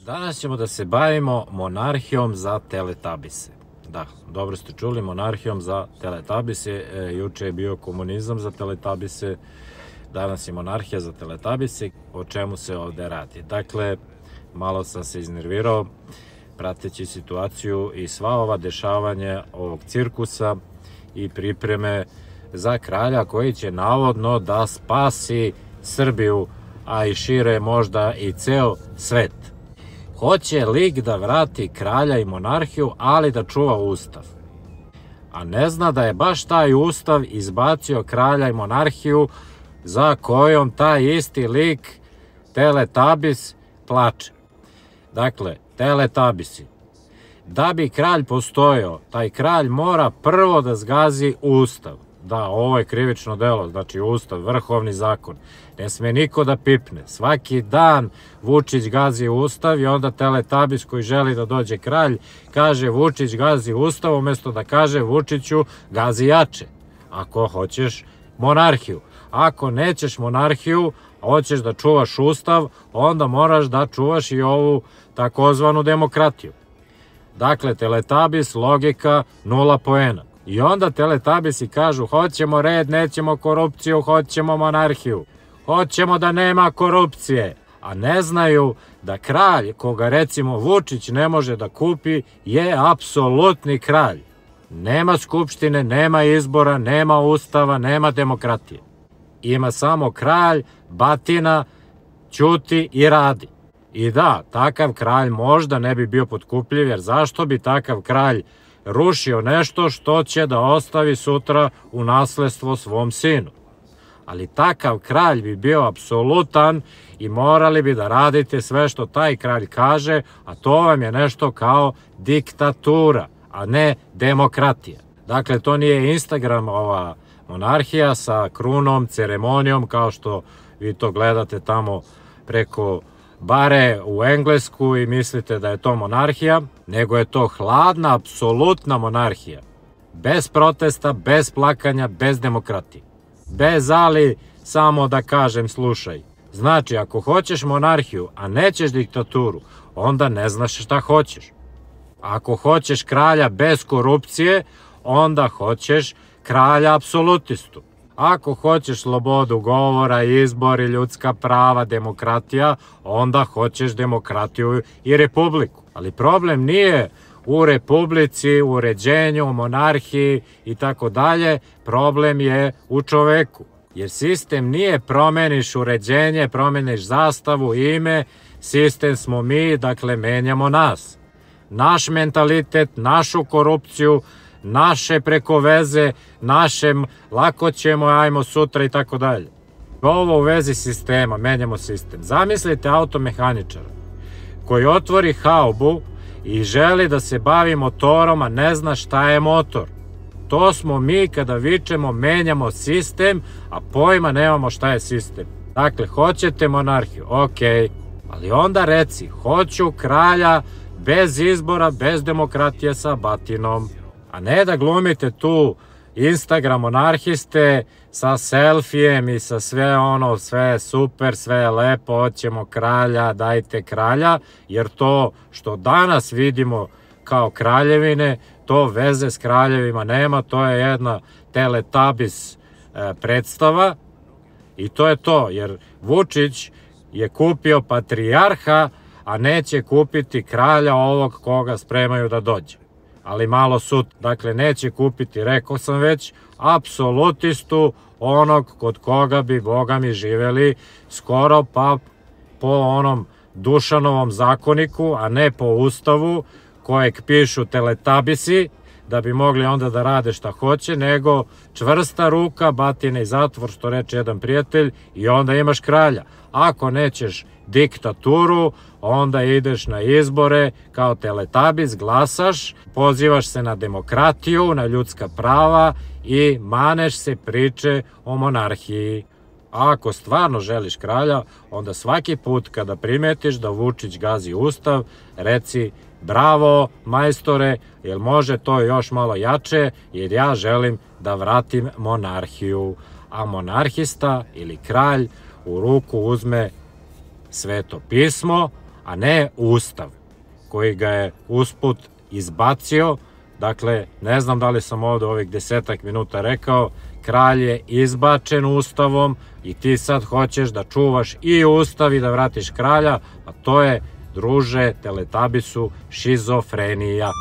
Danas ćemo da se bavimo monarhijom za teletabise. Da, dobro ste čuli, monarhijom za teletabise. Juče je bio komunizam za teletabise, danas je monarhija za teletabise. O čemu se ovde radi? Dakle, malo sam se iznervirao prateći situaciju i sva ova dešavanja ovog cirkusa i pripreme za kralja koji će navodno da spasi Srbiju, a i šire možda i ceo svet. Hoće lik da vrati kralja i monarhiju, ali da čuva ustav. A ne zna da je baš taj ustav izbacio kralja i monarhiju za kojom taj isti lik, teletabis, plače. Dakle, teletabisi. Da bi kralj postojao, taj kralj mora prvo da zgazi ustav. Da, ovo je krivično delo, znači ustav, vrhovni zakon. Ne sme niko da pipne. Svaki dan Vučić gazi ustav i onda teletabis koji želi da dođe kralj kaže Vučić gazi ustav, umesto da kaže Vučiću gazi jače. Ako hoćeš monarhiju. Ako nećeš monarhiju, hoćeš da čuvaš ustav, onda moraš da čuvaš i ovu takozvanu demokratiju. Dakle, teletabis, logika, 0 poena. I onda teletabisi kažu hoćemo red, nećemo korupciju, hoćemo monarhiju. Hoćemo da nema korupcije. A ne znaju da kralj, koga recimo Vučić ne može da kupi, je apsolutni kralj. Nema skupštine, nema izbora, nema ustava, nema demokratije. Ima samo kralj, batina, ćuti i radi. I da, takav kralj možda ne bi bio potkupljiv, jer zašto bi takav kralj rušio nešto što će da ostavi sutra u nasledstvo svom sinu? Ali takav kralj bi bio apsolutan i morali bi da radite sve što taj kralj kaže, a to vam je nešto kao diktatura, a ne demokratija. Dakle, to nije Instagram, ova monarhija sa krunom, ceremonijom, kao što vi to gledate tamo preko bare u Englesku i mislite da je to monarhija, nego je to hladna, apsolutna monarhija. Bez protesta, bez plakanja, bez demokratije. Bez ali, samo da kažem slušaj. Znači, ako hoćeš monarhiju, a nećeš diktaturu, onda ne znaš šta hoćeš. Ako hoćeš kralja bez korupcije, onda hoćeš kralja apsolutistu. Ako hoćeš slobodu govora, izbori, ljudska prava, demokratija, onda hoćeš demokratiju i republiku. Ali problem nije u republici, u uređenju, u monarhiji i tako dalje, problem je u čoveku. Jer sistem nije promeniš uređenje, promeniš zastavu, ime, sistem smo mi, dakle menjamo nas. Naš mentalitet, našu korupciju, naše preko veze, našem lako ćemo, ajmo sutra i tako dalje. Ovo u vezi sistema, menjamo sistem. Zamislite automehaničara koji otvori haubu i želi da se bavi motorom, a ne zna šta je motor. To smo mi kada vičemo menjamo sistem, a pojma nemamo šta je sistem. Dakle, hoćete monarhiju, okej, ali onda reci, hoću kralja bez izbora, bez demokratije sa batinom. A ne da glumite tu Instagram monarhiste sa selfijem i sa sve ono, sve je super, sve je lepo, hoćemo kralja, dajte kralja, jer to što danas vidimo kao kraljevine, to veze s kraljevima nema, to je jedna teletabis predstava i to je to, jer Vučić je kupio patrijarha, a neće kupiti kralja ovog koga spremaju da dođe. Ali malo sud, dakle neće kupiti, rekao sam već, apsolutistu, onog kod koga bi Boga mi živeli skoro pa po onom Dušanovom zakoniku, a ne po ustavu kojeg pišu teletabisi, da bi mogli onda da rade šta hoće, nego čvrsta ruka, batina i zatvor, što reče jedan prijatelj, i onda imaš kralja. Ako nećeš diktaturu, onda ideš na izbore kao teletabis, glasaš, pozivaš se na demokratiju, na ljudska prava i maneš se priče o monarhiji. A ako stvarno želiš kralja, onda svaki put kada primetiš da Vučić gazi ustav, reci bravo majstore, jer može to još malo jače, jer ja želim da vratim monarhiju. A monarhista ili kralj u ruku uzme Sveto pismo, a ne Ustav koji ga je usput izbacio. Dakle, ne znam da li sam ovde ovih 10 minuta rekao, kralj je izbačen Ustavom i ti sad hoćeš da čuvaš i Ustav i da vratiš kralja, a to je, druže Teletabisu, šizofrenija.